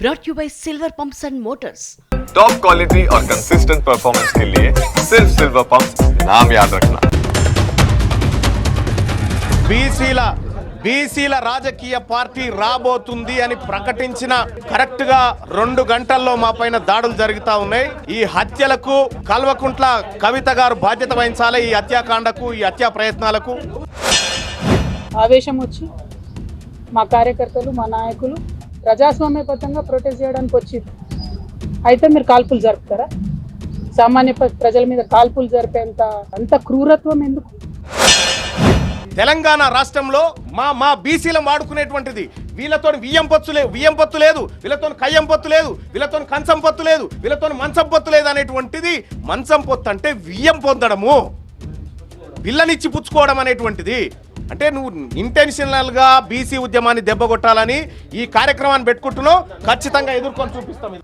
brought you by Silver Pumps and Motors. Top quality और consistent performance के लिए सिर्फ सिल्वर पंप्स नाम याद रखना। బీసీల రాజకీయ పార్టీ రాబోతుంది అని ప్రకటించిన కరెక్ట్ గా 2 గంటల్లో మా పైన దాడులు జరుగుతా ఉన్నాయి. ఈ హత్యలకు కల్వకుంట్ల కవిత గారు బాధ్యత వహించాలి. ఈ హత్యాకాండకు, ఈ హత్యా ప్రయత్నాలకు ఆవేశం వచ్చి మా కార్యకర్తలు, మా నాయకులు ప్రజాస్వామ్యబద్ధంగా ప్రొటెస్ట్ చేయడానికి వచ్చింది. అయితే మీరు కాల్పులు జరుపుతారా? సామాన్య ప్రజల మీద కాల్పులు జరిపేంత అంత క్రూరత్వం ఎందుకు? తెలంగాణ రాష్ట్రంలో మా బీసీలను వాడుకునేటువంటిది. వీళ్ళతో వియ్యం పొత్తు లేదు, వీళ్ళతో కయ్యం పొత్తు లేదు, వీళ్ళతో కంచం పొత్తు లేదు, వీళ్ళతో మంచం పొత్తు లేదు అనేటువంటిది. మంచం పొత్తు అంటే వియ్యం పొందడము, పిల్లనిచ్చి పుచ్చుకోవడం అనేటువంటిది. అంటే నువ్వు ఇంటెన్షనల్ గా బీసీ ఉద్యమాన్ని దెబ్బగొట్టాలని ఈ కార్యక్రమాన్ని పెట్టుకుంటున్నావు. ఖచ్చితంగా ఎదుర్కొని చూపిస్తాం.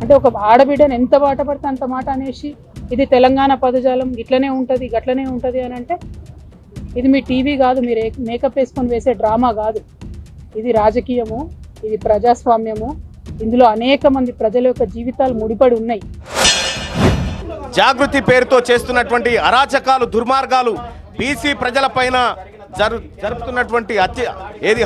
అంటే ఒక ఆడబిడ్డను ఎంత మాట పడితే అంత మాట అనేసి ఇది తెలంగాణ పదజాలం ఇట్లనే ఉంటుంది, గట్లనే ఉంటుంది అని అంటే ఇది మీ టీవీ కాదు, మీరు మేకప్ వేసుకొని వేసే డ్రామా కాదు. ఇది రాజకీయము, ఇది ప్రజాస్వామ్యము. ఇందులో అనేక మంది ప్రజల యొక్క జీవితాలు ముడిపడి ఉన్నాయి. జాగృతి పేరుతో చేస్తున్నటువంటి అరాచకాలు, దుర్మార్గాలు, బీసీ ప్రజల పైన జరుపుతున్నటువంటి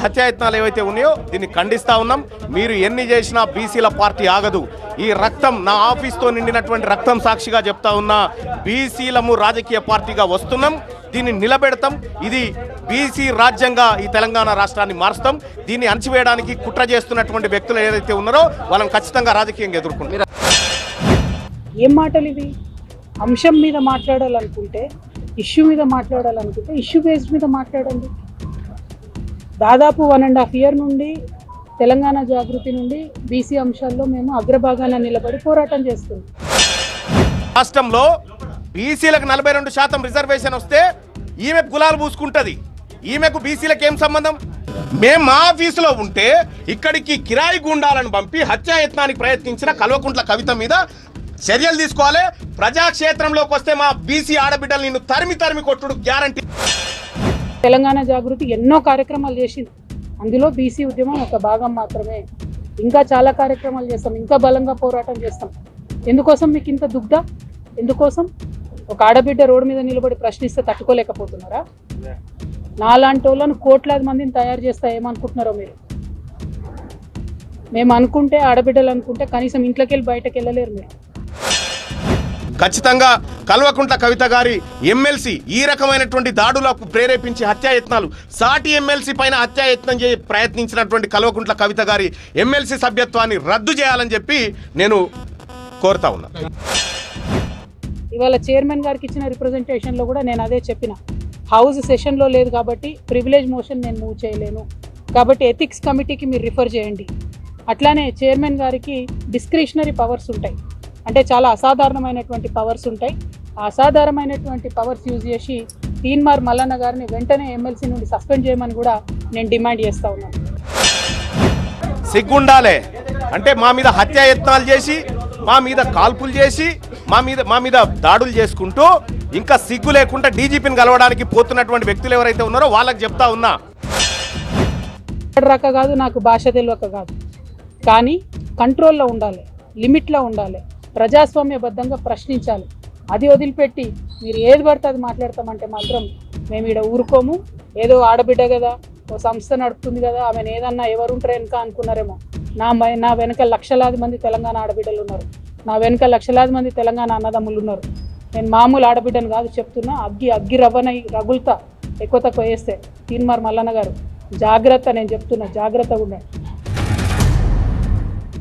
హత్యాయత్నాలు ఏవైతే ఉన్నాయో దీన్ని ఖండిస్తా ఉన్నాం. మీరు ఎన్ని చేసినా బీసీల పార్టీ ఆగదు. ఈ రక్తం, నా ఆఫీస్తో నిండినటువంటి రక్తం సాక్షిగా చెప్తా ఉన్నా, బీసీలము రాజకీయ పార్టీగా వస్తున్నాం. దీన్ని నిలబెడతాం. ఇది బీసీ రాజ్యంగా ఈ తెలంగాణ రాష్ట్రాన్ని మారుస్తాం. దీన్ని అణచివేయడానికి కుట్ర చేస్తున్నటువంటి వ్యక్తులు ఏదైతే ఉన్నారో వాళ్ళని ఖచ్చితంగా రాజకీయంగా ఎదుర్కొంటారు. ఏం మాటలు ఇవి? అంశం మీద మాట్లాడాలనుకుంటే, ఇష్యూ మీద మాట్లాడాలనుకుంటే ఇష్యూ బేస్డ్ మీద మాట్లాడండి. దాదాపు 1.5 year నుండి తెలంగాణ జాగృతి నుండి బీసీ అంశాల్లో మేము అగ్రభాగాన నిలబడి పోరాటం చేస్తున్నాం. రాష్ట్రంలో బీసీలకు 42% రిజర్వేషన్ వస్తే ఈమెకు గులాలు పూసుకుంటుంది. ఈమెకు బీసీలకు ఏం సంబంధం? మేము మా ఆఫీసులో ఉంటే ఇక్కడికి కిరాయి గుండాలను పంపి హత్యాయత్నానికి ప్రయత్నించిన కల్వకుంట్ల కవిత మీద చర్యలు తీసుకోవాలి. ప్రజాక్షేత్రంలోకి వస్తే మా బీసీ ఆడబిడ్డలు నిన్ను తరిమి కొట్టుడు గ్యారంటీ. తెలంగాణ జాగృతి ఎన్నో కార్యక్రమాలు చేసింది. అందులో బీసీ ఉద్యమం ఒక భాగం మాత్రమే. ఇంకా చాలా కార్యక్రమాలు చేస్తాం, ఇంకా బలంగా పోరాటం చేస్తాం. ఎందుకోసం మీకు ఇంత దుగ్ధ? ఎందుకోసం? ఒక ఆడబిడ్డ రోడ్డు మీద నిలబడి ప్రశ్నిస్తే తట్టుకోలేకపోతున్నారా? నాలాంటి వాళ్ళను కోట్లాది మందిని తయారు చేస్తా ఏమనుకుంటున్నారో మీరు? మేము అనుకుంటే, ఆడబిడ్డలు అనుకుంటే కనీసం ఇంట్లోకి వెళ్ళి బయటకు వెళ్ళలేరు మీరు. ఖచ్చితంగా కల్వకుంట్ల కవిత గారి ఎమ్మెల్సీ ఈ రకమైనటువంటి దాడులకు ప్రేరేపించి హత్యాయత్నాలు, సాటి ఎమ్మెల్సీ పైన హత్యాయత్నం ప్రయత్నించినటువంటి కల్వకుంట్ల కవిత గారి ఎమ్మెల్సీ సభ్యత్వాన్ని రద్దు చేయాలని చెప్పి నేను కోరుతా ఉన్నా. ఇవాళ చైర్మన్ గారికి ఇచ్చిన రిప్రజెంటేషన్లో కూడా నేను అదే చెప్పిన. హౌస్ సెషన్లో లేదు కాబట్టి ప్రివిలేజ్ మోషన్ నేను మూవ్ చేయలేను, కాబట్టి ఎథిక్స్ కమిటీకి మీరు రిఫర్ చేయండి. అట్లానే చైర్మన్ గారికి డిస్క్రిషనరీ పవర్స్ ఉంటాయి, అంటే చాలా అసాధారణమైనటువంటి పవర్స్ ఉంటాయి. ఆ అసాధారణమైనటువంటి పవర్స్ యూజ్ చేసి తీన్మార్ మల్లన్న గారిని వెంటనే ఎమ్మెల్సీ నుండి సస్పెండ్ చేయమని కూడా నేను డిమాండ్ చేస్తూ ఉన్నాను. సిగ్గుండాలే అంటే మా మీద హత్యాయత్నాలు చేసి, మా మీద కాల్పులు చేసి, మా మీద దాడులు చేసుకుంటూ ఇంకా సిగ్గు లేకుండా డీజీపీని కలవడానికి పోతున్నటువంటి వ్యక్తులు ఎవరైతే ఉన్నారో వాళ్ళకి చెప్తా ఉన్నా. రక కాదు, నాకు భాష తెలియక కాదు, కానీ కంట్రోల్లో ఉండాలి, లిమిట్లో ఉండాలి, ప్రజాస్వామ్యబద్ధంగా ప్రశ్నించాలి. అది వదిలిపెట్టి మీరు ఏది పడితే అది మాట్లాడతామంటే మాత్రం మేము ఇక్కడ ఊరుకోము. ఏదో ఆడబిడ్డ కదా, ఓ సంస్థ నడుపుతుంది కదా, ఆమెను ఏదన్నా ఎవరుంటారు వెనుక అనుకున్నారేమో. నా వెనక లక్షలాది మంది తెలంగాణ ఆడబిడ్డలు ఉన్నారు, నా వెనుక లక్షలాది మంది తెలంగాణ అన్నదమ్ములు ఉన్నారు. నేను మామూలు ఆడబిడ్డను కాదు చెప్తున్నా. అగ్గి రవ్వనై రగులుతా ఎక్కువ తక్కువ వేస్తే. తీన్మార్ మల్లన్న గారు జాగ్రత్త, నేను చెప్తున్నా, జాగ్రత్తగా ఉండండి.